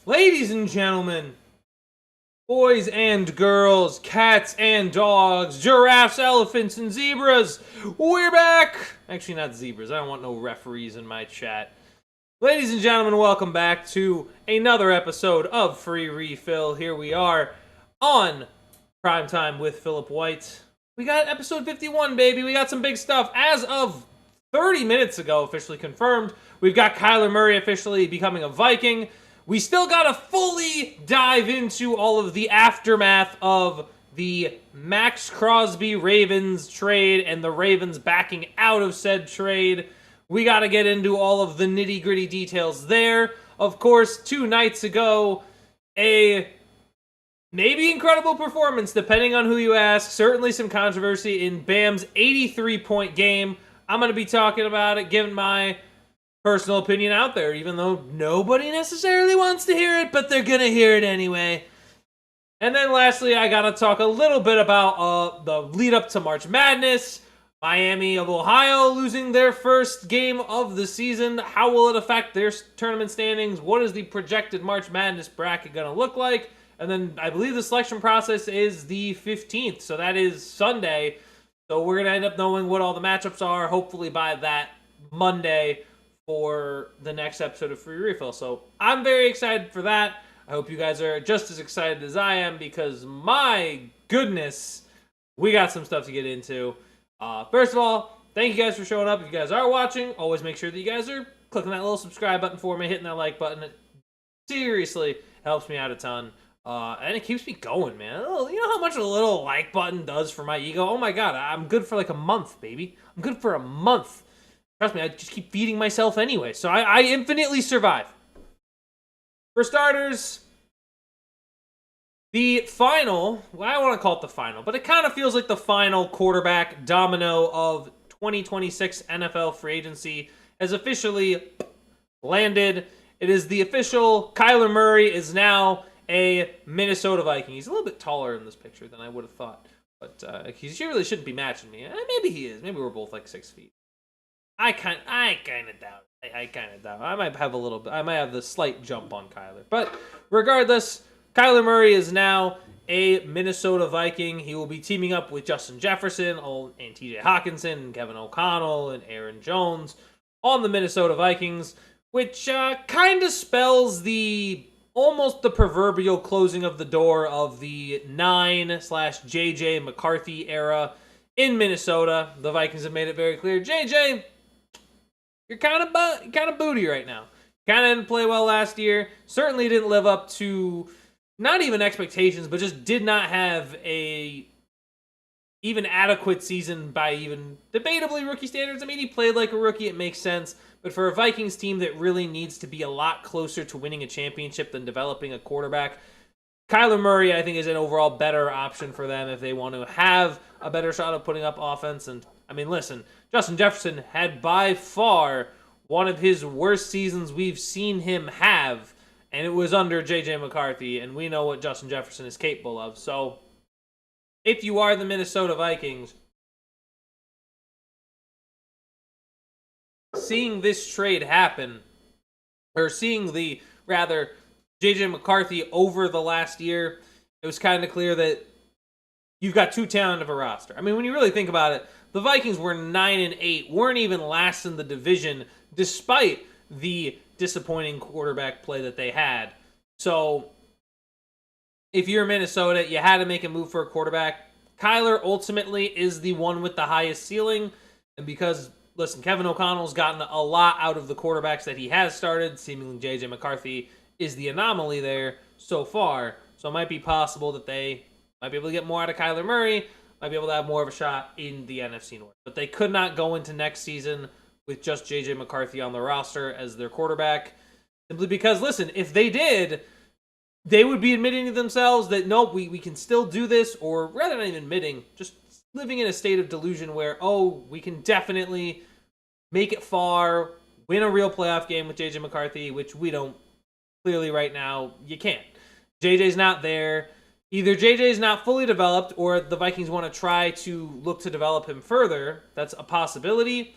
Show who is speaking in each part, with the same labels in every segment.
Speaker 1: Ladies and gentlemen, boys and girls, cats and dogs, giraffes, elephants, and zebras, we're back! Actually, not zebras. I don't want no referees in my chat. Ladies and gentlemen, welcome back to another episode of Free Refill. Here we are on Primetime with Philip White. We got episode 51, baby. We got some big stuff. As of 30 minutes ago, officially confirmed, we've got Kyler Murray officially becoming a Viking. We still gotta fully dive into all of the aftermath of the Max Crosby Ravens trade and the Ravens backing out of said trade. We gotta get into all of the nitty-gritty details there. Of course, 2 nights ago, a maybe incredible performance, depending on who you ask. Certainly some controversy in Bam's 83-point game. I'm gonna be talking about it, giving my personal opinion out there, even though nobody necessarily wants to hear it, but they're gonna hear it anyway. And then lastly, I gotta talk a little bit about the lead up to March Madness. Miami of Ohio losing their first game of the season. How will it affect their tournament standings? What is the projected March Madness bracket gonna look like? And then I believe the selection process is the 15th, so that is Sunday. So we're gonna end up knowing what all the matchups are, hopefully by that Monday, for the next episode of Free Refill. So I'm very excited for that. I hope you guys are just as excited as I am, because my goodness, we got some stuff to get into. First of all, thank you guys for showing up. If you guys are watching, always make sure that you guys are clicking that little subscribe button for me, hitting that like button. It seriously helps me out a ton. And it keeps me going, man. You know how much a little like button does for my ego? Oh my god, I'm good for like a month, baby. I'm good for a month. Trust me, I just keep feeding myself anyway, so I infinitely survive. For starters, the final, well, I want to call it the final, but it kind of feels like the final quarterback domino of 2026 NFL free agency has officially landed. It is the official, Kyler Murray is now a Minnesota Viking. He's a little bit taller in this picture than I would have thought, but he really shouldn't be matching me. Maybe he is. Maybe we're both like 6 feet. I kind of doubt it. I kind of doubt it. I might have a little bit. I might have the slight jump on Kyler. But regardless, Kyler Murray is now a Minnesota Viking. He will be teaming up with Justin Jefferson and TJ Hawkinson and Kevin O'Connell and Aaron Jones on the Minnesota Vikings, which kind of spells almost the proverbial closing of the door of the 9/JJ McCarthy era in Minnesota. The Vikings have made it very clear, JJ, you're kind of booty right now. Kind of didn't play well last year. Certainly didn't live up to not even expectations, but just did not have a even adequate season by even debatably rookie standards. I mean, he played like a rookie. It makes sense. But for a Vikings team that really needs to be a lot closer to winning a championship than developing a quarterback, Kyler Murray, I think, is an overall better option for them if they want to have a better shot of putting up offense. And, I mean, listen, Justin Jefferson had by far one of his worst seasons we've seen him have, and it was under J.J. McCarthy, and we know what Justin Jefferson is capable of. So, if you are the Minnesota Vikings, seeing this trade happen, or seeing J.J. McCarthy over the last year, it was kind of clear that you've got too talented of a roster. I mean, when you really think about it, the Vikings were 9-8, weren't even last in the division, despite the disappointing quarterback play that they had. So, if you're Minnesota, you had to make a move for a quarterback. Kyler ultimately is the one with the highest ceiling, and because, listen, Kevin O'Connell's gotten a lot out of the quarterbacks that he has started. Seemingly J.J. McCarthy is the anomaly there so far. So it might be possible that they might be able to get more out of Kyler Murray, might be able to have more of a shot in the NFC North. But they could not go into next season with just J.J. McCarthy on the roster as their quarterback. Simply because, listen, if they did, they would be admitting to themselves that, nope, we can still do this, or rather not even admitting, just living in a state of delusion where, we can definitely make it far, win a real playoff game with J.J. McCarthy, which we don't. Clearly right now, you can't. JJ's not there. Either JJ's not fully developed, or the Vikings want to try to look to develop him further. That's a possibility.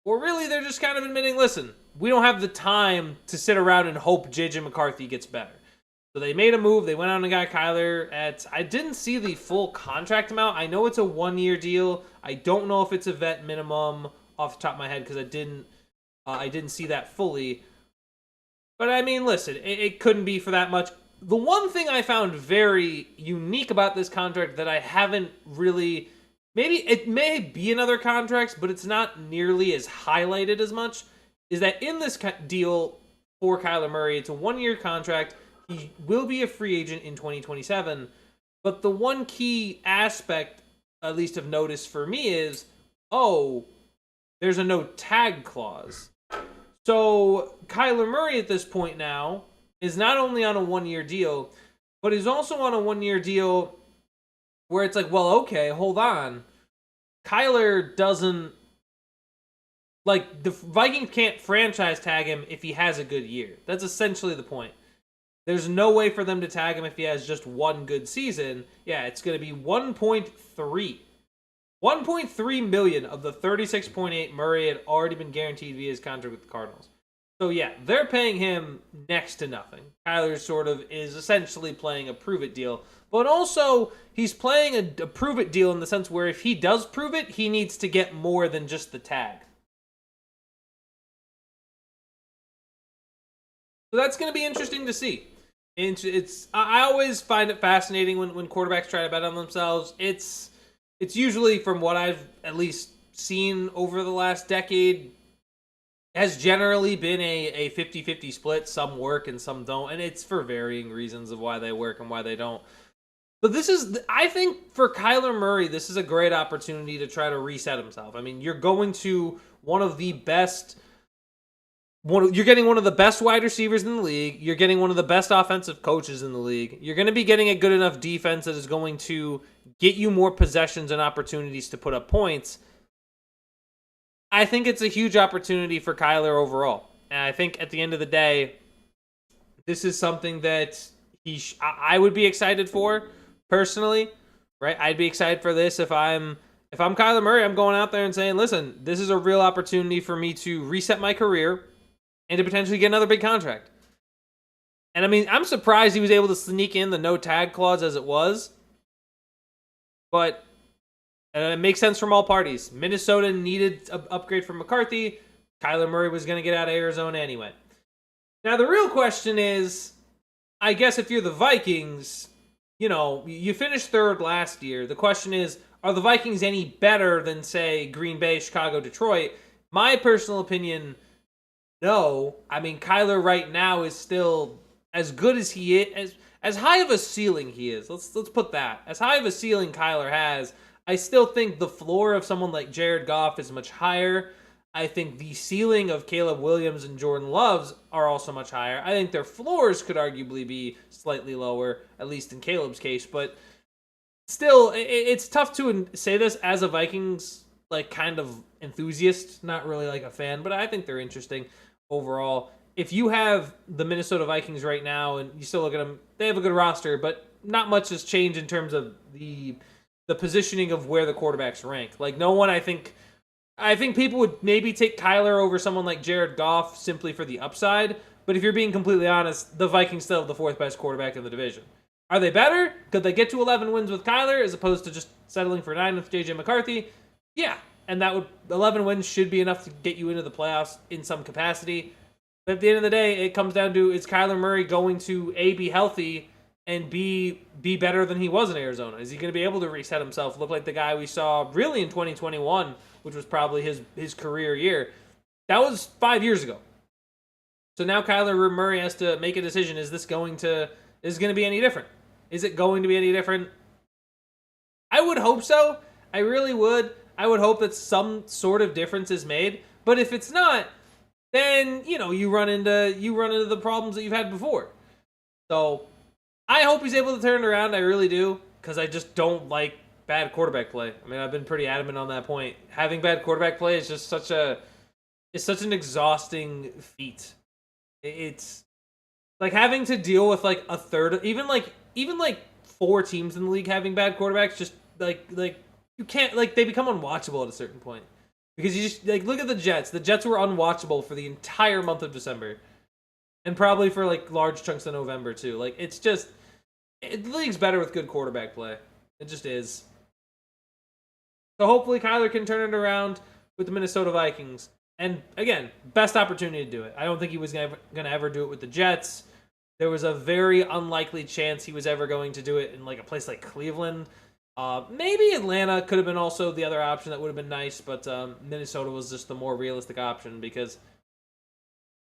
Speaker 1: Or really, they're just kind of admitting, listen, we don't have the time to sit around and hope JJ McCarthy gets better. So they made a move. They went out and got Kyler at, I didn't see the full contract amount. I know it's a 1-year deal. I don't know if it's a vet minimum off the top of my head because I didn't see that fully. But I mean, listen, it couldn't be for that much. The one thing I found very unique about this contract that I haven't really, maybe it may be in other contracts, but it's not nearly as highlighted as much, is that in this deal for Kyler Murray, it's a 1-year contract. He will be a free agent in 2027. But the one key aspect, at least of notice for me, is, there's a no tag clause. So Kyler Murray at this point now is not only on a 1-year deal, but he's also on a 1-year deal where it's like, well, okay, hold on. Kyler doesn't, like, the Vikings can't franchise tag him if he has a good year. That's essentially the point. There's no way for them to tag him if he has just one good season. Yeah, it's going to be 1.3 million of the 36.8 Murray had already been guaranteed via his contract with the Cardinals. So yeah, they're paying him next to nothing. Kyler sort of is essentially playing a prove-it deal. But also, he's playing a prove-it deal in the sense where if he does prove it, he needs to get more than just the tag. So that's going to be interesting to see. I always find it fascinating when quarterbacks try to bet on themselves. It's usually, from what I've at least seen over the last decade, has generally been a 50-50 split. Some work and some don't, and it's for varying reasons of why they work and why they don't. But I think for Kyler Murray, this is a great opportunity to try to reset himself. I mean, you're going to you're getting one of the best wide receivers in the league. You're getting one of the best offensive coaches in the league. You're going to be getting a good enough defense that is going to get you more possessions and opportunities to put up points. I think it's a huge opportunity for Kyler overall. And I think at the end of the day, this is something that I would be excited for personally, right? I'd be excited for this if I'm Kyler Murray. I'm going out there and saying, listen, this is a real opportunity for me to reset my career and to potentially get another big contract. And I mean, I'm surprised he was able to sneak in the no tag clause as it was. But it makes sense from all parties. Minnesota needed an upgrade from McCarthy. Kyler Murray was going to get out of Arizona anyway. Now, the real question is, I guess if you're the Vikings, you finished third last year. The question is, are the Vikings any better than, say, Green Bay, Chicago, Detroit? My personal opinion, no. I mean, Kyler right now is still as good as he is, as high of a ceiling he is. Let's put that. As high of a ceiling Kyler has, I still think the floor of someone like Jared Goff is much higher. I think the ceiling of Caleb Williams and Jordan Love's are also much higher. I think their floors could arguably be slightly lower, at least in Caleb's case. But still, it's tough to say this as a Vikings kind of enthusiast, not really like a fan, but I think they're interesting overall. If you have the Minnesota Vikings right now and you still look at them, they have a good roster, but not much has changed in terms of the positioning of where the quarterbacks rank. No one, I think people would maybe take Kyler over someone like Jared Goff simply for the upside. But if you're being completely honest, the Vikings still have the fourth best quarterback in the division. Are they better? Could they get to 11 wins with Kyler as opposed to just settling for 9 with JJ McCarthy? Yeah, and 11 wins should be enough to get you into the playoffs in some capacity. But at the end of the day, it comes down to, is Kyler Murray going to A, be healthy, and be better than he was in Arizona? Is he going to be able to reset himself, look like the guy we saw really in 2021, which was probably his career year? That was 5 years ago. So now Kyler Murray has to make a decision. Is it going to be any different? Is it going to be any different? I would hope so. I really would. I would hope that some sort of difference is made. But if it's not, then you run into the problems that you've had before. So I hope he's able to turn it around. I really do, because I just don't like bad quarterback play. I mean, I've been pretty adamant on that point. Having bad quarterback play is just such an exhausting feat. It's like having to deal with a third, even 4 teams in the league having bad quarterbacks. Just like you can't, they become unwatchable at a certain point. Because you just, like, look at the Jets. The Jets were unwatchable for the entire month of December. And probably for, like, large chunks of November, too. Like, it's just, the league's better with good quarterback play. It just is. So hopefully Kyler can turn it around with the Minnesota Vikings. And, again, best opportunity to do it. I don't think he was going to ever do it with the Jets. There was a very unlikely chance he was ever going to do it in, like, a place like Cleveland. Maybe Atlanta could have been also the other option that would have been nice, but Minnesota was just the more realistic option because,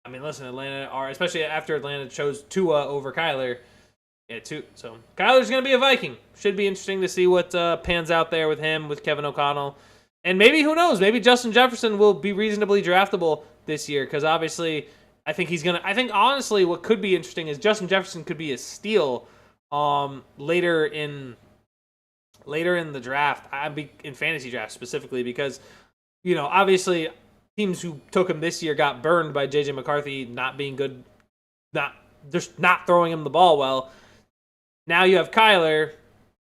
Speaker 1: I mean, listen, especially after Atlanta chose Tua over Kyler. Yeah, so Kyler's going to be a Viking. Should be interesting to see what pans out there with him, with Kevin O'Connell. And maybe, who knows, maybe Justin Jefferson will be reasonably draftable this year because obviously I think honestly what could be interesting is Justin Jefferson could be a steal later in the draft, in fantasy draft specifically, because, obviously teams who took him this year got burned by J.J. McCarthy not being good, just not throwing him the ball well. Now you have Kyler.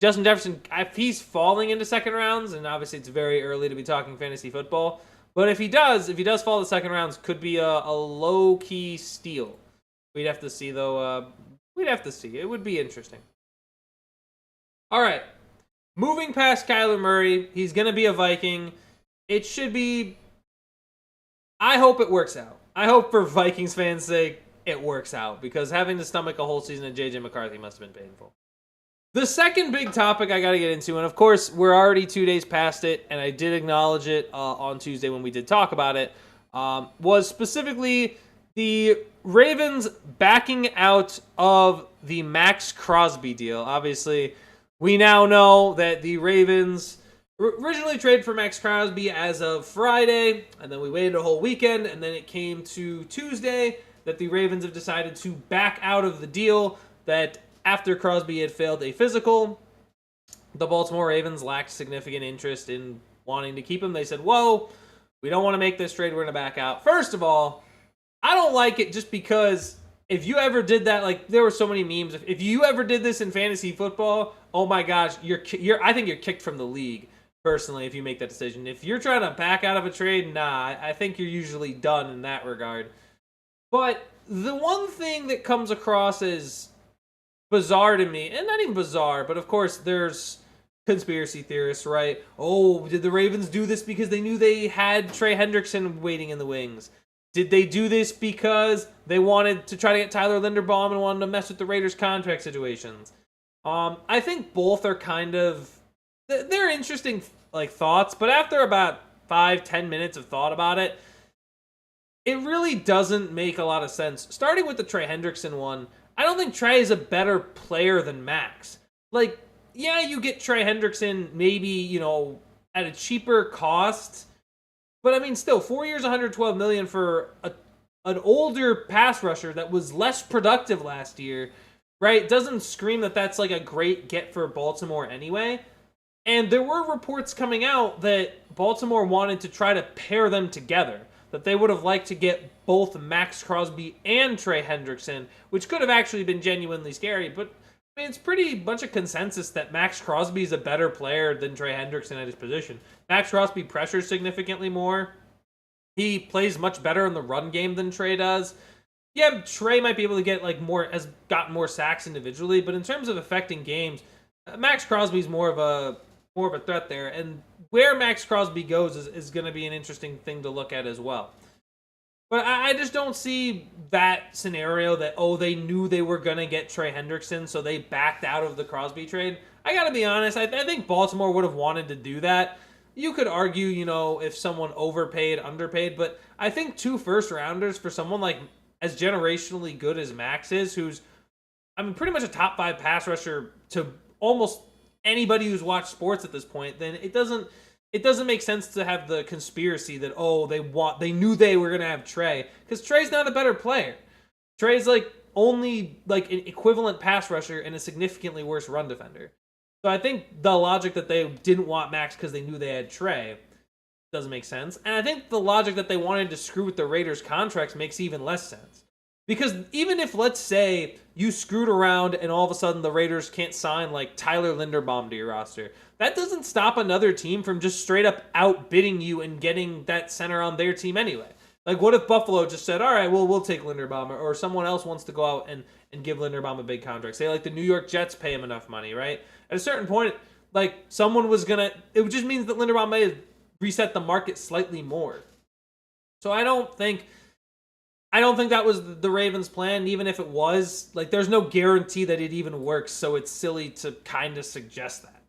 Speaker 1: Justin Jefferson, if he's falling into second rounds, and obviously it's very early to be talking fantasy football, but if he does fall to second rounds, could be a low-key steal. We'd have to see, though. It would be interesting. All right. Moving past Kyler Murray, he's going to be a Viking. It should be... I hope it works out. I hope for Vikings fans' sake it works out, because having to stomach a whole season of J.J. McCarthy must have been painful. The second big topic I got to get into, and of course we're already 2 days past it, and I did acknowledge it on Tuesday when we did talk about it, was specifically the Ravens backing out of the Max Crosby deal. Obviously, we now know that the Ravens originally traded for Max Crosby as of Friday, and then we waited a whole weekend, and then it came to Tuesday that the Ravens have decided to back out of the deal, that after Crosby had failed a physical, the Baltimore Ravens lacked significant interest in wanting to keep him. They said, whoa, we don't want to make this trade, we're going to back out. First of all, I don't like it just because if you ever did that, like, there were so many memes. If you ever did this in fantasy football, oh my gosh, I think you're kicked from the league, personally, if you make that decision. If you're trying to back out of a trade, nah, I think you're usually done in that regard. But the one thing that comes across as bizarre to me, and not even bizarre, but of course there's conspiracy theorists, right? Oh, did the Ravens do this because they knew they had Trey Hendrickson waiting in the wings? Did they do this because they wanted to try to get Tyler Linderbaum and wanted to mess with the Raiders' contract situations? I think both are kind of... They're interesting, like, thoughts, but after about 5-10 minutes of thought about it, it really doesn't make a lot of sense. Starting with the Trey Hendrickson one, I don't think Trey is a better player than Max. Like, yeah, you get Trey Hendrickson maybe, at a cheaper cost, but I mean, still, 4 years, $112 million for an older pass rusher that was less productive last year, right? Doesn't scream that that's like a great get for Baltimore anyway. And there were reports coming out that Baltimore wanted to try to pair them together, that they would have liked to get both Max Crosby and Trey Hendrickson, which could have actually been genuinely scary. But I mean, it's pretty much a consensus that Max Crosby is a better player than Trey Hendrickson at his position. Max Crosby pressures significantly more. He plays much better in the run game than Trey does. Yeah, Trey might be able to get has gotten more sacks individually, but in terms of affecting games, Max Crosby's more of a threat there, and where Max Crosby goes is going to be an interesting thing to look at as well. But I just don't see that scenario that, they knew they were going to get Trey Hendrickson, so they backed out of the Crosby trade. I got to be honest, I think Baltimore would have wanted to do that. You could argue, if someone overpaid, underpaid, but I think 2 first-rounders for someone like as generationally good as Max is, who's, I mean, pretty much a top 5 pass rusher to almost anybody who's watched sports at this point, then it doesn't make sense to have the conspiracy that, they knew they were going to have Trey, because Trey's not a better player. Trey's only an equivalent pass rusher and a significantly worse run defender. So I think the logic that they didn't want Max because they knew they had Trey doesn't make sense. And I think the logic that they wanted to screw with the Raiders' contracts makes even less sense. Because even if, let's say, you screwed around and all of a sudden the Raiders can't sign like Tyler Linderbaum to your roster, that doesn't stop another team from just straight up outbidding you and getting that center on their team anyway. Like, what if Buffalo just said, all right, well, we'll take Linderbaum, or someone else wants to go out and give Linderbaum a big contract. Say, like, the New York Jets pay him enough money, right? At a certain point, like, someone was going to... It just means that Linderbaum may have reset the market slightly more. So I don't think that was the Ravens' plan, even if it was. Like, there's no guarantee that it even works, so it's silly to kind of suggest that.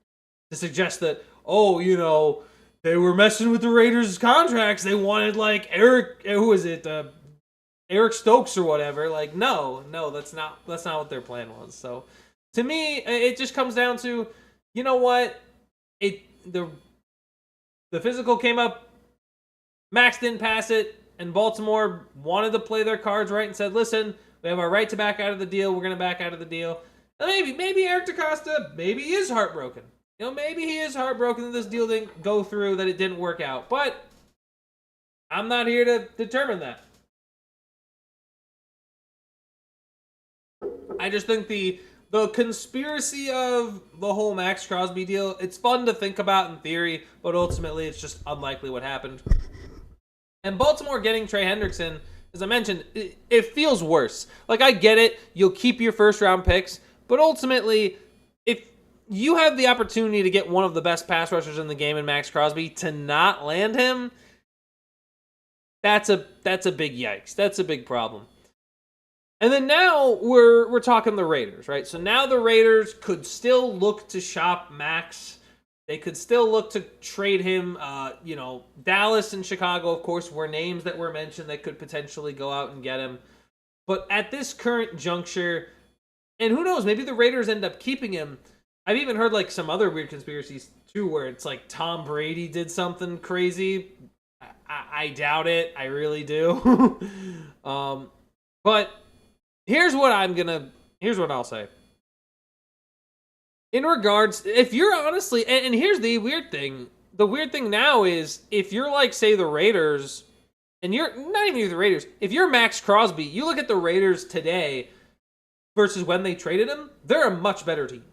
Speaker 1: To suggest that, oh, you know, they were messing with the Raiders' contracts. They wanted, like, Eric Stokes or whatever. Like, no, that's not what their plan was. So, to me, it just comes down to, you know what? The physical came up, Max didn't pass it, and Baltimore wanted to play their cards right and said, listen, we have our right to back out of the deal. We're going to back out of the deal. And maybe Eric DeCosta, maybe he is heartbroken. You know, maybe he is heartbroken that this deal didn't go through, that it didn't work out. But I'm not here to determine that. I just think the conspiracy of the whole Max Crosby deal, it's fun to think about in theory, but ultimately it's just unlikely what happened. And Baltimore getting Trey Hendrickson, as I mentioned, it feels worse. Like, I get it. You'll keep your first-round picks, but ultimately, if you have the opportunity to get one of the best pass rushers in the game in Max Crosby, to not land him, that's a big yikes. That's a big problem. And then now we're talking the Raiders, right? So now the Raiders could still look to shop Max. They could still look to trade him. Dallas and Chicago, of course, were names that were mentioned that could potentially go out and get him. But at this current juncture, and who knows, maybe the Raiders end up keeping him. I've even heard like some other weird conspiracies too, where it's like Tom Brady did something crazy. I doubt it. I really do. But here's what I'll say. In regards, if you're honestly, and here's the weird thing. The weird thing now is, if you're like, say, the Raiders, and you're not even the Raiders, if you're Max Crosby, you look at the Raiders today versus when they traded him, they're a much better team.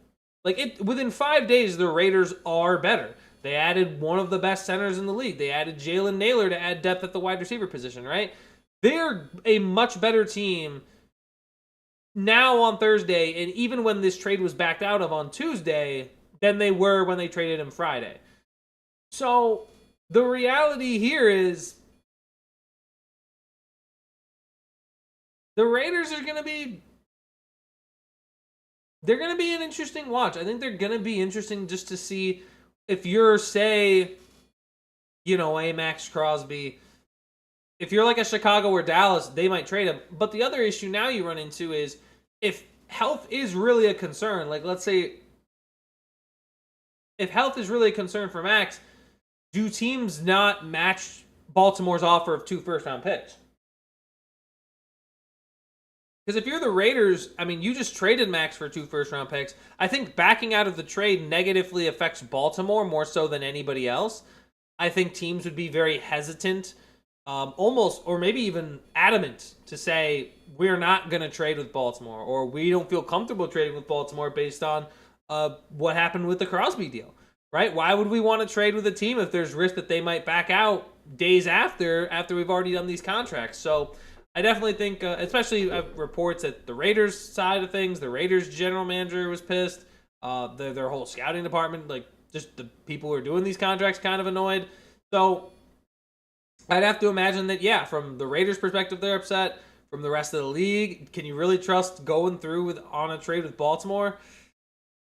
Speaker 1: Like, within 5 days, the Raiders are better. They added one of the best centers in the league. They added Jalen Naylor to add depth at the wide receiver position, right? They're a much better team now on Thursday, and even when this trade was backed out of on Tuesday, than they were when they traded him Friday. So the reality here is the Raiders are going to be an interesting watch. I think they're going to be interesting just to see if you're, say, a Max Crosby. If you're like a Chicago or Dallas, they might trade him. But the other issue now you run into is, if health is really a concern, like let's say, if health is really a concern for Max, do teams not match Baltimore's offer of 2 first-round picks? Because if you're the Raiders, I mean, you just traded Max for 2 first-round picks. I think backing out of the trade negatively affects Baltimore more so than anybody else. I think teams would be very hesitant, almost, or maybe even adamant, to say, we're not going to trade with Baltimore, or we don't feel comfortable trading with Baltimore based on what happened with the Crosby deal, right? Why would we want to trade with a team if there's risk that they might back out days after we've already done these contracts? So I definitely think, especially reports at the Raiders side of things, the Raiders general manager was pissed. Their whole scouting department, like just the people who are doing these contracts, kind of annoyed. So I'd have to imagine that, yeah, from the Raiders' perspective, they're upset. From the rest of the league, can you really trust going through on a trade with Baltimore?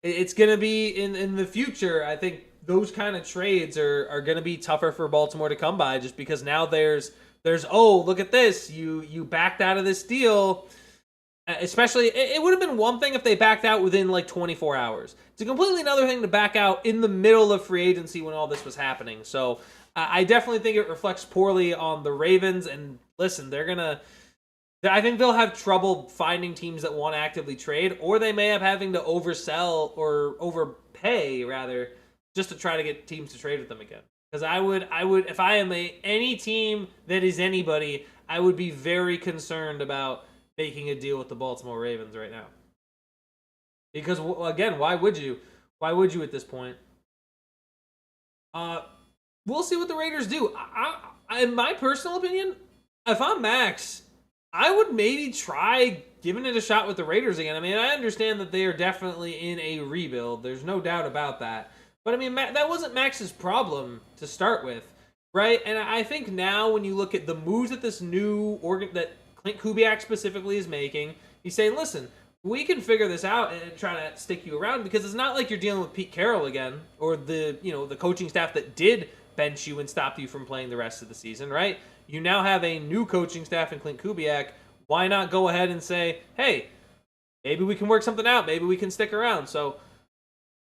Speaker 1: It's going to be in the future. I think those kind of trades are going to be tougher for Baltimore to come by, just because now there's oh, look at this, you backed out of this deal. Especially, it would have been one thing if they backed out within like 24 hours. It's a completely another thing to back out in the middle of free agency when all this was happening. So I definitely think it reflects poorly on the Ravens. And listen, I think they'll have trouble finding teams that want to actively trade, or they may have having to oversell or overpay rather, just to try to get teams to trade with them again. Because I would, if I am any team that is anybody, I would be very concerned about making a deal with the Baltimore Ravens right now. Because, again, why would you? Why would you at this point? We'll see what the Raiders do. In my personal opinion, if I'm Max, I would maybe try giving it a shot with the Raiders again. I mean, I understand that they are definitely in a rebuild. There's no doubt about that. But, I mean, that wasn't Max's problem to start with, right? And I think now when you look at the moves that this new that Clint Kubiak specifically is making, he's saying, listen, we can figure this out and try to stick you around, because it's not like you're dealing with Pete Carroll again, or the coaching staff that did bench you and stop you from playing the rest of the season, right? You now have a new coaching staff in Clint Kubiak. Why not go ahead and say, hey, maybe we can work something out. Maybe we can stick around. So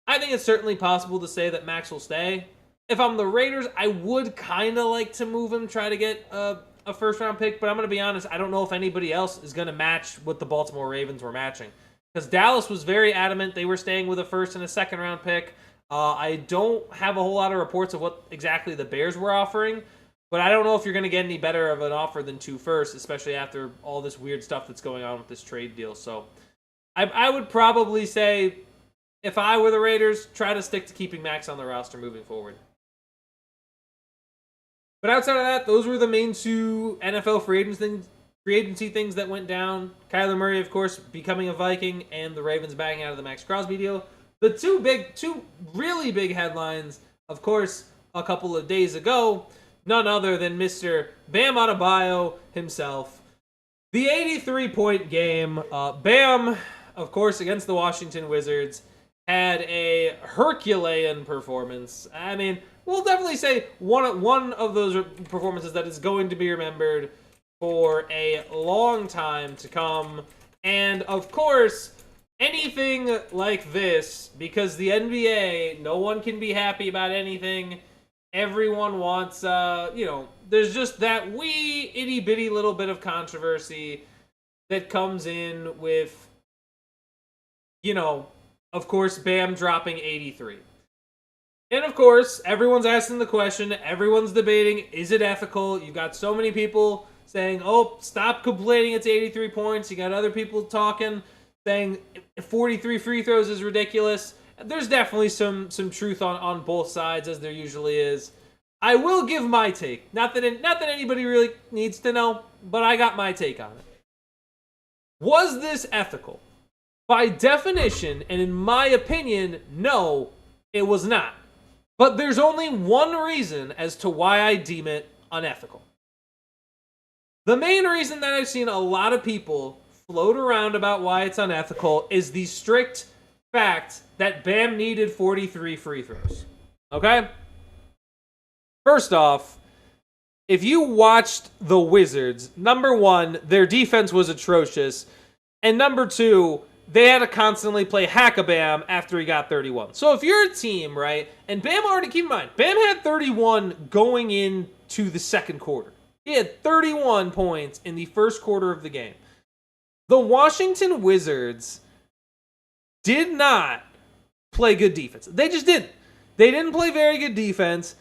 Speaker 1: I think it's certainly possible to say that Max will stay. If I'm the Raiders, I would kind of like to move him, try to get a first-round pick, but I'm going to be honest, I don't know if anybody else is going to match what the Baltimore Ravens were matching. Because Dallas was very adamant they were staying with a first and a second-round pick. I don't have a whole lot of reports of what exactly the Bears were offering, but I don't know if you're going to get any better of an offer than 2 firsts, especially after all this weird stuff that's going on with this trade deal. So I would probably say, if I were the Raiders, try to stick to keeping Max on the roster moving forward. But outside of that, those were the main 2 NFL free agency things that went down. Kyler Murray, of course, becoming a Viking, and the Ravens backing out of the Max Crosby deal. The two really big headlines, of course, a couple of days ago, none other than Mr. Bam Adebayo himself. The 83-point game. Bam, of course, against the Washington Wizards, had a Herculean performance. I mean, we'll definitely say one of those performances that is going to be remembered for a long time to come. And, of course, anything like this, because the NBA, no one can be happy about anything. Everyone wants, there's just that wee itty-bitty little bit of controversy that comes in with, of course, Bam dropping 83. And of course, everyone's asking the question, everyone's debating, is it ethical? You've got so many people saying, oh, stop complaining, it's 83 points. You got other people talking, saying 43 free throws is ridiculous. There's definitely some truth on both sides, as there usually is. I will give my take. Not that anybody really needs to know, but I got my take on it. Was this ethical? By definition, and in my opinion, no, it was not. But there's only one reason as to why I deem it unethical. The main reason that I've seen a lot of people float around about why it's unethical is the strict fact that Bam needed 43 free throws. Okay? First off, if you watched the Wizards, number one, their defense was atrocious. And number two, they had to constantly play hack-a-Bam after he got 31. So if you're a team, right, and Bam already, keep in mind, Bam had 31 going into the second quarter. He had 31 points in the first quarter of the game. The Washington Wizards did not play good defense. They just didn't. They didn't play very good defense.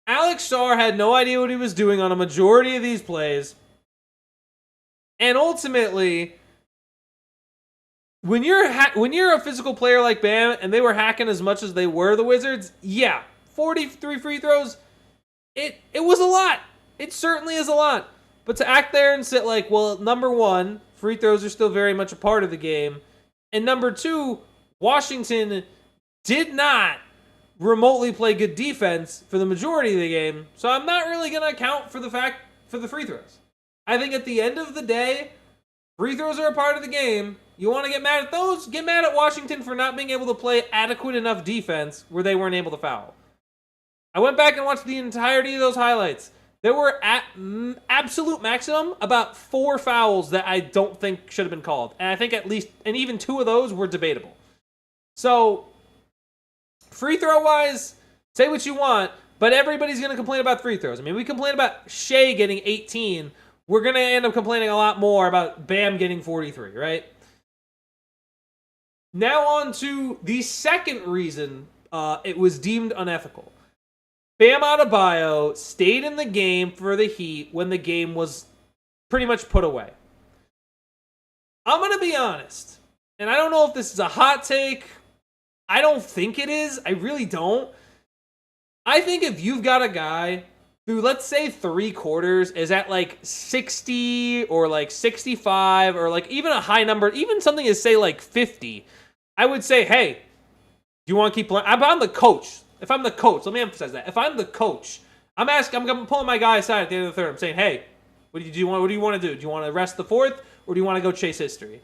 Speaker 1: Alex Sarr had no idea what he was doing on a majority of these plays. And ultimately, when you're a physical player like Bam, and they were hacking as much as they were, the Wizards, yeah, 43 free throws, it was a lot. It certainly is a lot. But to act there and sit like, well, number one, free throws are still very much a part of the game. And number two, Washington did not remotely play good defense for the majority of the game. So I'm not really going to account for the free throws. I think at the end of the day, free throws are a part of the game. You want to get mad at those? Get mad at Washington for not being able to play adequate enough defense where they weren't able to foul. I went back and watched the entirety of those highlights. There were at absolute maximum about 4 fouls that I don't think should have been called. And I think even 2 of those were debatable. So, free throw wise, say what you want, but everybody's going to complain about free throws. I mean, we complain about Shea getting 18. We're going to end up complaining a lot more about Bam getting 43, right? Now on to the second reason it was deemed unethical. Bam Adebayo stayed in the game for the Heat when the game was pretty much put away. I'm going to be honest, and I don't know if this is a hot take. I don't think it is. I really don't. I think if you've got a guy who, let's say 3/4 is at like 60 or like 65 or like even a high number, even something is say like 50, I would say, hey, do you want to keep playing? I'm the coach. If I'm the coach, let me emphasize that. If I'm the coach, I'm pulling my guy aside at the end of the third. I'm saying, hey, what do you want to do? Do you want to rest the fourth or do you want to go chase history?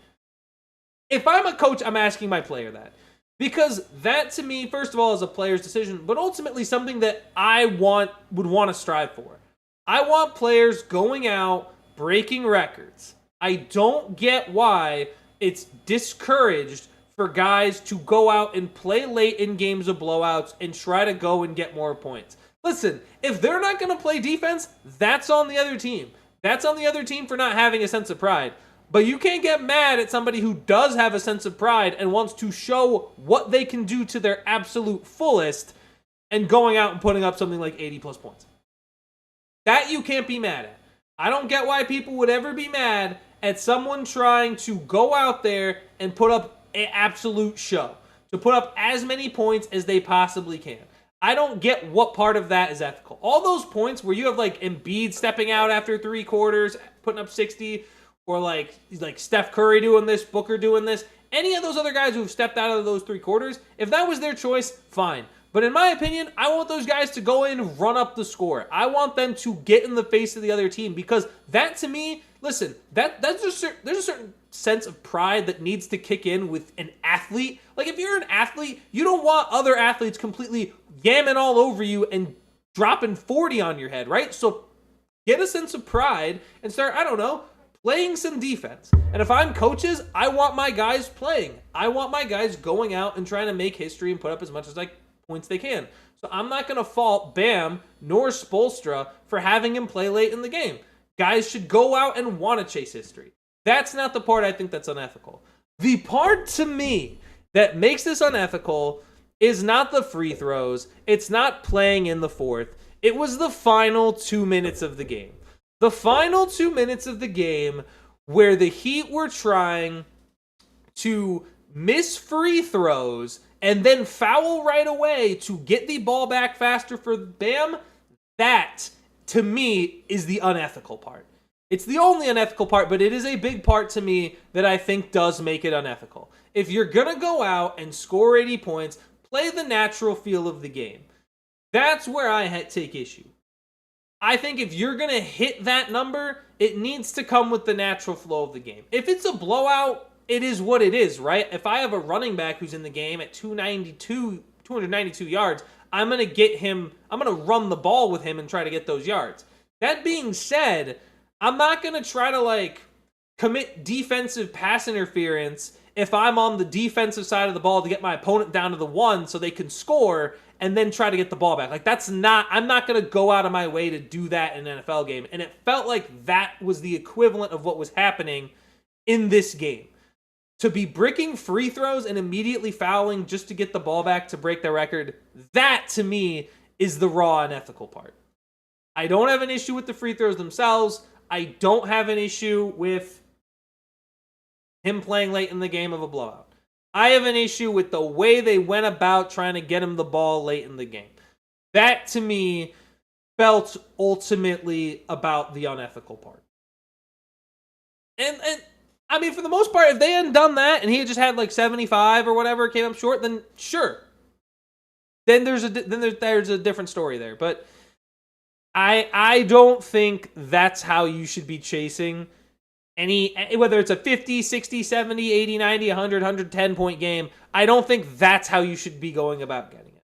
Speaker 1: If I'm a coach, I'm asking my player that. Because that, to me, first of all, is a player's decision, but ultimately something that I would want to strive for. I want players going out, breaking records. I don't get why it's discouraged for guys to go out and play late in games of blowouts and try to go and get more points. Listen, if they're not going to play defense, that's on the other team. That's on the other team for not having a sense of pride. But you can't get mad at somebody who does have a sense of pride and wants to show what they can do to their absolute fullest and going out and putting up something like 80 plus points. That you can't be mad at. I don't get why people would ever be mad at someone trying to go out there and put up an absolute show, to put up as many points as they possibly can. I don't get what part of that is ethical. All those points where you have like Embiid stepping out after 3/4, putting up 60, or like Steph Curry doing this, Booker doing this, any of those other guys who've stepped out of those 3/4, if that was their choice, fine. But in my opinion, I want those guys to go in and run up the score. I want them to get in the face of the other team because that, to me, listen, there's a certain sense of pride that needs to kick in with an athlete. Like if you're an athlete, you don't want other athletes completely yamming all over you and dropping 40 on your head, right? So get a sense of pride and start, I don't know, playing some defense. And if I'm coaches, I want my guys playing. I want my guys going out and trying to make history and put up as much as points they can. So I'm not going to fault Bam nor Spoelstra for having him play late in the game. Guys should go out and want to chase history. That's not the part I think that's unethical. The part to me that makes this unethical is not the free throws. It's not playing in the fourth. It was the final 2 minutes of the game. The final 2 minutes of the game where the Heat were trying to miss free throws and then foul right away to get the ball back faster for Bam, that, to me, is the unethical part. It's the only unethical part, but it is a big part to me that I think does make it unethical. If you're going to go out and score 80 points, play the natural feel of the game. That's where I take issue. I think if you're going to hit that number, it needs to come with the natural flow of the game. If it's a blowout, it is what it is, right? If I have a running back who's in the game at 292 yards, I'm going to run the ball with him and try to get those yards. That being said, I'm not going to try to commit defensive pass interference if I'm on the defensive side of the ball to get my opponent down to the 1 so they can score and then try to get the ball back. I'm not going to go out of my way to do that in an NFL game. And it felt like that was the equivalent of what was happening in this game. To be breaking free throws and immediately fouling just to get the ball back to break their record, that to me is the raw unethical part. I don't have an issue with the free throws themselves. I don't have an issue with him playing late in the game of a blowout. I have an issue with the way they went about trying to get him the ball late in the game. That, to me, felt ultimately about the unethical part. And I mean, for the most part, if they hadn't done that and he had just had 75 or whatever, came up short, then sure. Then there's a different story there. But I don't think that's how you should be chasing whether it's a 50, 60, 70, 80, 90, 100, 110 point game. I don't think that's how you should be going about getting it.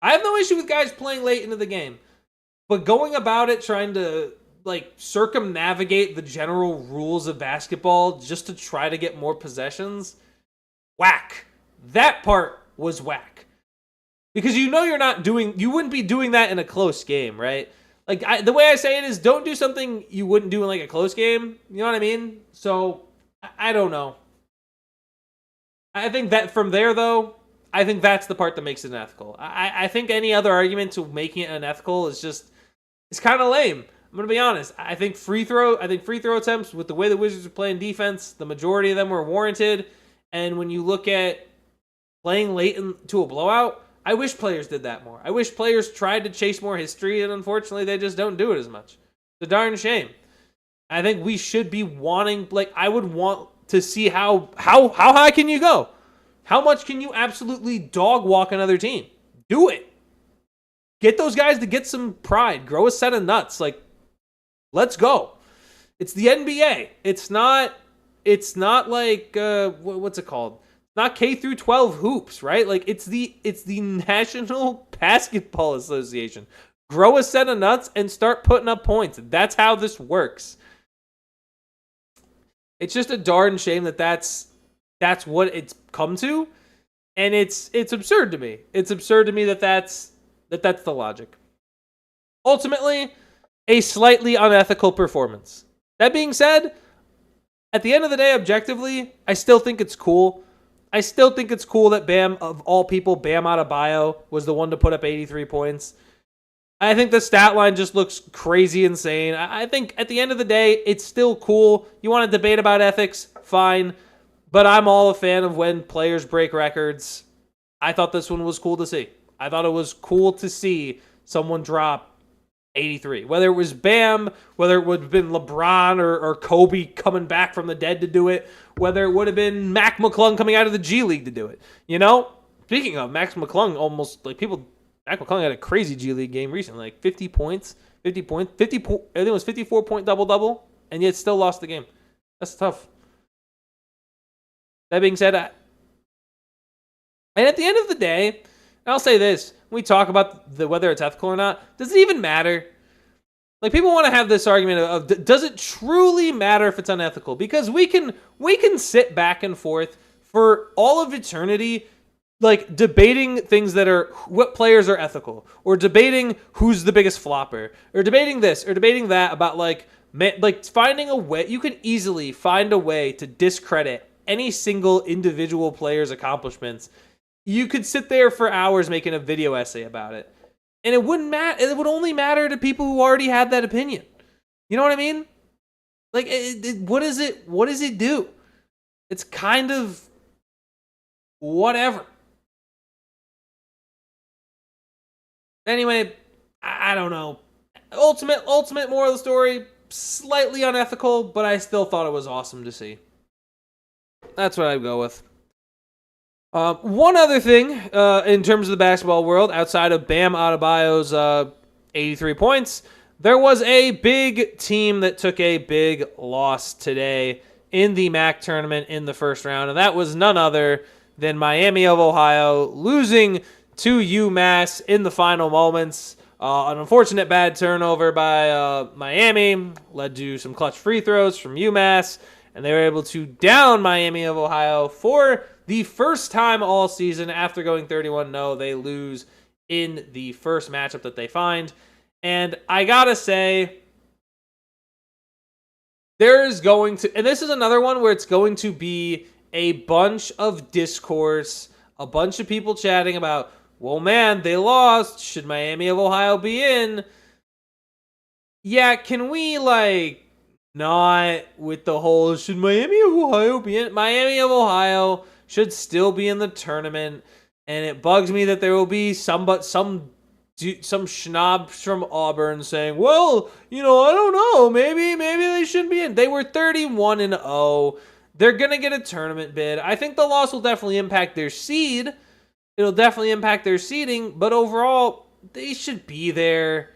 Speaker 1: I have no issue with guys playing late into the game, but going about it trying to circumnavigate the general rules of basketball just to try to get more possessions, whack. That part was whack. Because you wouldn't be doing that in a close game, right? The way I say it is, don't do something you wouldn't do in a close game. You know what I mean? So, I don't know. I think that from there, though, I think that's the part that makes it unethical. I think any other argument to making it unethical is kind of lame. I'm going to be honest. I think free throw attempts, with the way the Wizards are playing defense, the majority of them were warranted. And when you look at playing late into a blowout, I wish players did that more. I wish players tried to chase more history, and unfortunately they just don't do it as much. It's a darn shame. I think we should be wanting, like, I would want to see how high can you go? How much can you absolutely dog walk another team? Do it. Get those guys to get some pride. Grow a set of nuts. Like, let's go. It's the NBA. It's not like what's it called? It's not K through 12 hoops, right? Like, it's the National Basketball Association. Grow a set of nuts and start putting up points. That's how this works. It's just a darn shame that that's what it's come to, and it's absurd to me. It's absurd to me that that's the logic. Ultimately, a slightly unethical performance. That being said, at the end of the day, objectively, I still think it's cool. I still think it's cool that Bam, of all people, Bam Adebayo was the one to put up 83 points. I think the stat line just looks crazy insane. I think at the end of the day, it's still cool. You want to debate about ethics? Fine. But I'm all a fan of when players break records. I thought this one was cool to see. I thought it was cool to see someone drop 83. Whether it was Bam, whether it would have been LeBron or Kobe coming back from the dead to do it, whether it would have been Mac McClung coming out of the G League to do it. You know? Speaking of, Mac McClung Mac McClung had a crazy G League game recently, like 50 points, I think it was 54-point double-double, and yet still lost the game. That's tough. That being said, and at the end of the day, I'll say this, when we talk about whether it's ethical or not, does it even matter? Like, people want to have this argument of does it truly matter if it's unethical? Because we can sit back and forth for all of eternity, like, debating things that are what players are ethical, or debating who's the biggest flopper, or debating this, or debating that about, like finding a way. You can easily find a way to discredit any single individual player's accomplishments. You could sit there for hours making a video essay about it, and it wouldn't matter. It would only matter to people who already had that opinion. You know what I mean? Like, what does it do? It's kind of whatever. Anyway, I don't know. Ultimate moral of the story, slightly unethical, but I still thought it was awesome to see. That's what I'd go with. One other thing, in terms of the basketball world, outside of Bam Adebayo's 83 points, there was a big team that took a big loss today in the MAC tournament in the first round, and that was none other than Miami of Ohio losing to UMass in the final moments. An unfortunate bad turnover by Miami led to some clutch free throws from UMass, and they were able to down Miami of Ohio for the first time all season. After going 31-0, they lose in the first matchup that they find. And I gotta say, and this is another one where it's going to be a bunch of discourse, a bunch of people chatting about, well, man, they lost. Should Miami of Ohio be in? Yeah, can we, not with the whole, should Miami of Ohio be in? Miami of Ohio should still be in the tournament, and it bugs me that there will be some schnobs from Auburn saying, well, I don't know, maybe they shouldn't be in. They were 31-0. They're going to get a tournament bid. I think the loss will definitely impact their seed. It'll definitely impact their seeding, but overall, they should be there.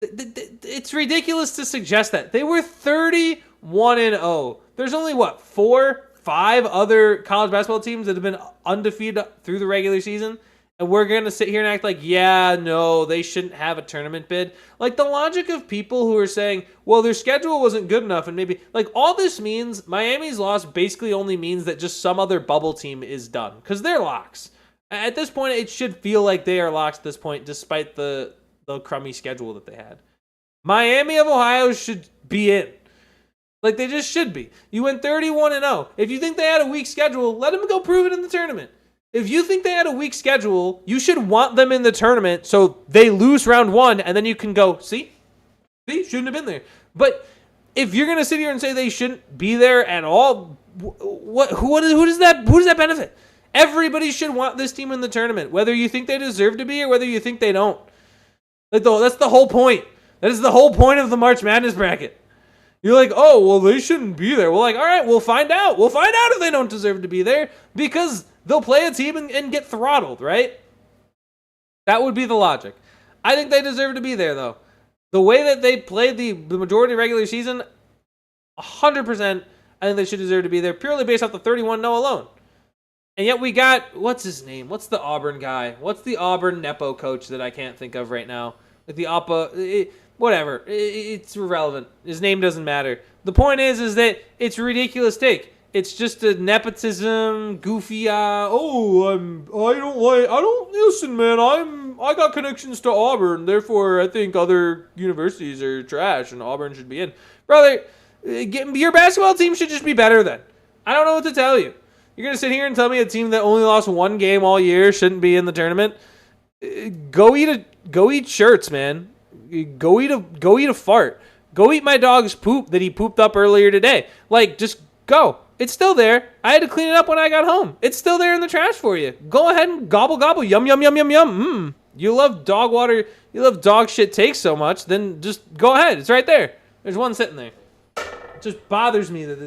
Speaker 1: It's ridiculous to suggest that. They were 31-0. There's only, 4-5 other college basketball teams that have been undefeated through the regular season, and we're going to sit here and act like, yeah, no, they shouldn't have a tournament bid. Like, the logic of people who are saying, well, their schedule wasn't good enough, and maybe, all this means, Miami's loss basically only means that just some other bubble team is done, because they're locks. At this point, it should feel like they are locks at this point, despite the crummy schedule that they had. Miami of Ohio should be in. They just should be. You went 31-0. If you think they had a weak schedule, let them go prove it in the tournament. If you think they had a weak schedule, you should want them in the tournament so they lose round one, and then you can go, see? They shouldn't have been there. But if you're gonna sit here and say they shouldn't be there at all, who does that benefit? Everybody should want this team in the tournament, whether you think they deserve to be or whether you think they don't. That's the whole point. That is the whole point of the March Madness bracket. You're like, oh, well, they shouldn't be there. Well, like, all right, we'll find out. We'll find out if they don't deserve to be there because they'll play a team and get throttled, right? That would be the logic. I think they deserve to be there, though. The way that they played the majority of regular season, 100%, I think they should deserve to be there purely based off the 31-0 alone. And yet we got, what's his name? What's the Auburn guy? What's the Auburn Nepo coach that I can't think of right now? Like the Appa, whatever. It's irrelevant. His name doesn't matter. The point is that it's a ridiculous take. It's just a nepotism, goofy, I don't listen, man. I got connections to Auburn, therefore I think other universities are trash and Auburn should be in. Brother, your basketball team should just be better then. I don't know what to tell you. You're going to sit here and tell me a team that only lost one game all year shouldn't be in the tournament? Go eat shirts, man. Go eat a fart. Go eat my dog's poop that he pooped up earlier today. Like, just go. It's still there. I had to clean it up when I got home. It's still there in the trash for you. Go ahead and gobble, gobble. Yum, yum, yum, yum, yum. You love dog water. You love dog shit takes so much. Then just go ahead. It's right there. There's one sitting there. It just bothers me that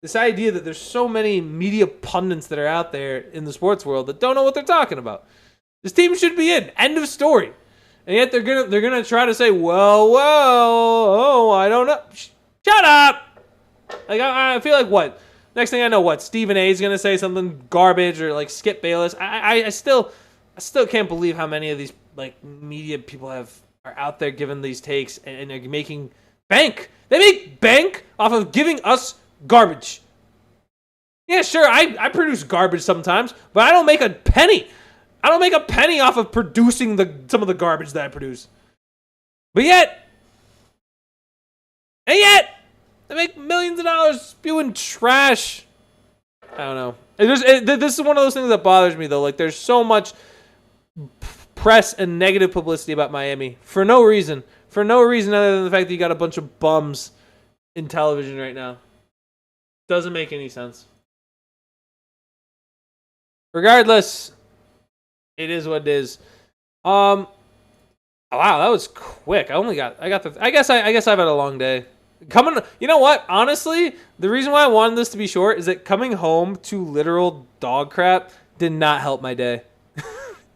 Speaker 1: this idea that there's so many media pundits that are out there in the sports world that don't know what they're talking about. This team should be in. End of story. And yet they're gonna try to say, well, I don't know. Shut up. Like I feel like what? Next thing I know, what? Stephen A is gonna say something garbage or like Skip Bayless. I still can't believe how many of these like media people are out there giving these takes and they're making bank. They make bank off of giving us garbage. Yeah, sure, I produce garbage sometimes, but I don't make a penny. I don't make a penny off of producing some of the garbage that I produce. But yet, they make millions of dollars spewing trash. I don't know. This is one of those things that bothers me, though. Like, there's so much press and negative publicity about Miami for no reason. For no reason other than the fact that you got a bunch of bums in television right now. Doesn't make any sense. Regardless, it is what it is. Wow, that was quick. I guess I've had a long day. You know what? Honestly, the reason why I wanted this to be short is that coming home to literal dog crap did not help my day.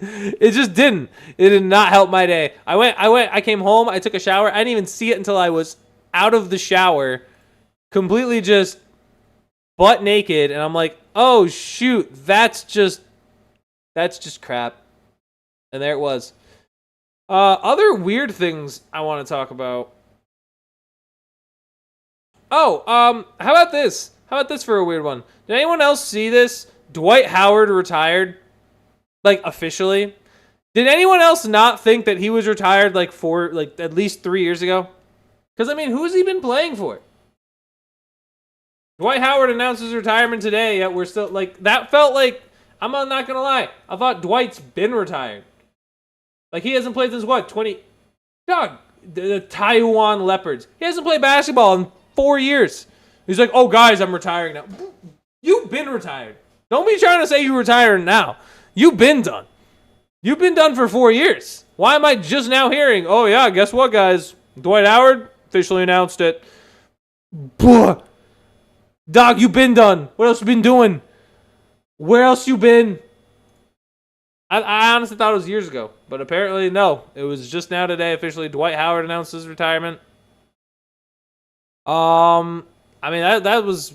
Speaker 1: It just didn't. It did not help my day. I came home, I took a shower. I didn't even see it until I was out of the shower, completely just butt naked, and I'm like, oh shoot, that's just crap. And there it was. Other weird things I want to talk about. Oh, how about this? How about this for a weird one? Did anyone else see this? Dwight Howard retired, like officially. Did anyone else not think that he was retired like at least 3 years ago? Because I mean, who's he been playing for? Dwight Howard announced his retirement today, yet we're still like that. Felt like, I'm not gonna lie, I thought Dwight's been retired. Like, he hasn't played since what, 20? Dog, the Taiwan Leopards. He hasn't played basketball in 4 years. He's like, oh, guys, I'm retiring now. You've been retired. Don't be trying to say you're retiring now. You've been done. You've been done for 4 years. Why am I just now hearing, oh, yeah, guess what, guys? Dwight Howard officially announced it. Blah. Dog, you've been done. What else you been doing? Where else you been? I honestly thought it was years ago, but apparently no. It was just now today officially. Dwight Howard announced his retirement. I mean that was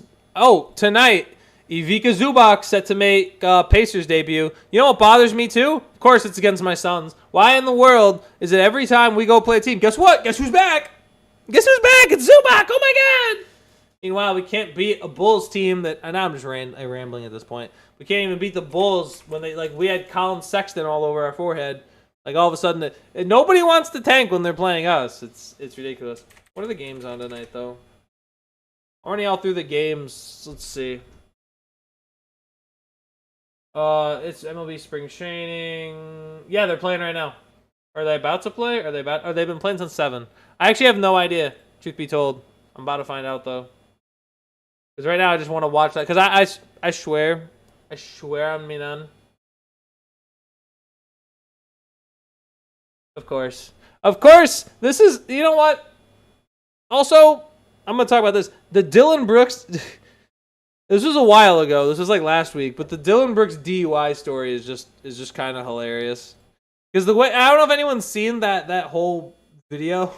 Speaker 1: tonight. Ivica Zubac set to make Pacers debut. You know what bothers me too? Of course, it's against my Suns. Why in the world is it every time we go play a team? Guess what? Guess who's back? Guess who's back? It's Zubac. Oh my god! Meanwhile, we can't beat a Bulls team that. And I'm just rambling at this point. We can't even beat the Bulls when we had Colin Sexton all over our forehead. Like, all of a sudden, nobody wants to tank when they're playing us. It's ridiculous. What are the games on tonight, though? Already all through the games. Let's see. It's MLB Spring Training. Yeah, they're playing right now. Are they about to play? Are they've been playing since 7? I actually have no idea, truth be told. I'm about to find out, though. Because right now I just want to watch that. Because I swear on me none. Of course. Of course! This is, you know what? Also, I'm going to talk about this. The Dylan Brooks... This was a while ago. This was like last week. But the Dylan Brooks DUI story is just kind of hilarious. Because the way... I don't know if anyone's seen that whole video.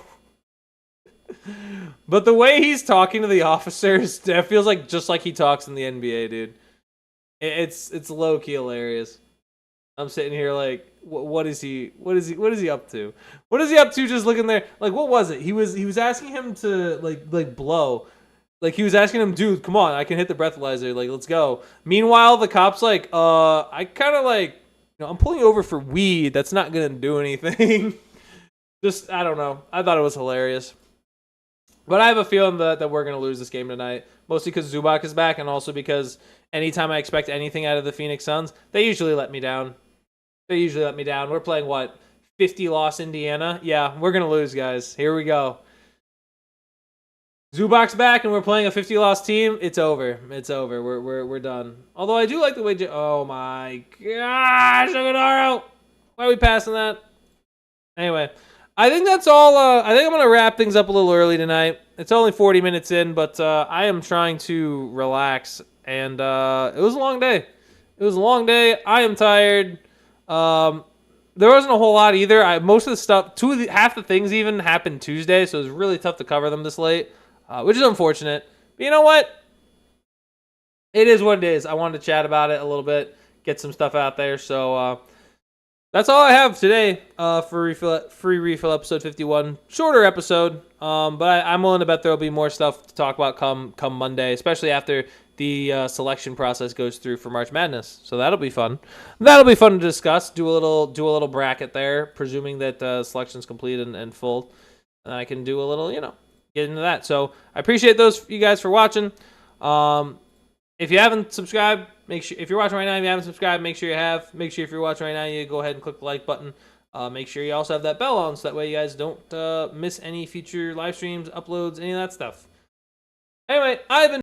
Speaker 1: But the way he's talking to the officers, it feels like just like he talks in the NBA, dude. It's low-key hilarious. I'm sitting here like, what is he up to? What is he up to just looking there? Like, what was it? He was asking him to like blow. Like, he was asking him, dude, come on, I can hit the breathalyzer. Like, let's go. Meanwhile, the cop's like, I kind of like, I'm pulling you over for weed. That's not going to do anything. Just, I don't know. I thought it was hilarious. But I have a feeling that we're going to lose this game tonight. Mostly because Zubac is back, and also because anytime I expect anything out of the Phoenix Suns, they usually let me down. We're playing, what, 50-loss Indiana? Yeah, we're going to lose, guys. Here we go. Zubac's back, and we're playing a 50-loss team. It's over. We're done. Although I do like the way... Oh, my gosh, Aguinaro! Why are we passing that? Anyway, I think that's all. I think I'm going to wrap things up a little early tonight. It's only 40 minutes in, but I am trying to relax. And it was a long day. I am tired. There wasn't a whole lot either. Most of the stuff, half the things even happened Tuesday, so it was really tough to cover them this late. Which is unfortunate. But you know what? It is what it is. I wanted to chat about it a little bit, get some stuff out there. So that's all I have today for free refill episode 51. Shorter episode, but I'm willing to bet there will be more stuff to talk about come Monday, especially after the selection process goes through for March Madness. So that'll be fun. That'll be fun to discuss. Do a little bracket there, presuming that selection's complete and full. And I can do a little, get into that. So I appreciate you guys for watching. If you haven't subscribed, make sure, if you're watching right now, if you haven't subscribed, make sure you have. Make sure if you're watching right now, you go ahead and click the like button. Make sure you also have that bell on so that way you guys don't miss any future live streams, uploads, any of that stuff. Anyway, I've been